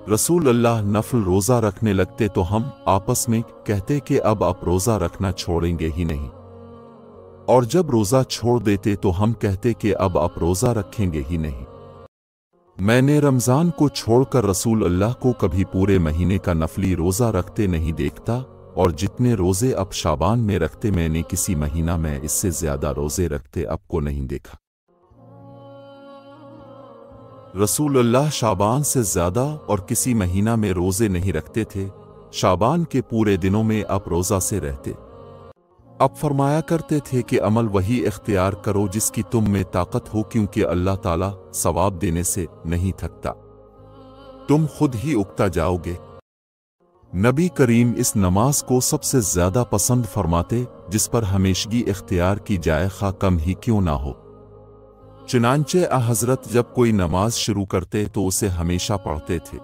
रसूल अल्लाह नफल रोज़ा रखने लगते तो हम आपस में कहते कि अब आप रोज़ा रखना छोड़ेंगे ही नहीं, और जब रोज़ा छोड़ देते तो हम कहते कि अब आप रोज़ा रखेंगे ही नहीं। मैंने रमज़ान को छोड़कर रसूल अल्लाह को कभी पूरे महीने का नफली रोज़ा रखते नहीं देखता, और जितने रोज़े अब शाबान में रखते मैंने किसी महीना में इससे ज़्यादा रोज़े रखते अब को नहीं देखा। रसूल अल्लाह शाबान से ज़्यादा और किसी महीना में रोज़े नहीं रखते थे। शाबान के पूरे दिनों में आप रोज़ा से रहते। अब फरमाया करते थे कि अमल वही इख्तियार करो जिसकी तुम में ताकत हो, क्योंकि अल्लाह ताला सवाब देने से नहीं थकता, तुम खुद ही उगता जाओगे। नबी करीम इस नमाज को सबसे ज़्यादा पसंद फरमाते जिस पर हमेशगी इख्तियार की जाए, खा कम ही क्यों ना हो। चुनांचे हज़रत जब कोई नमाज शुरू करते तो उसे हमेशा पढ़ते थे।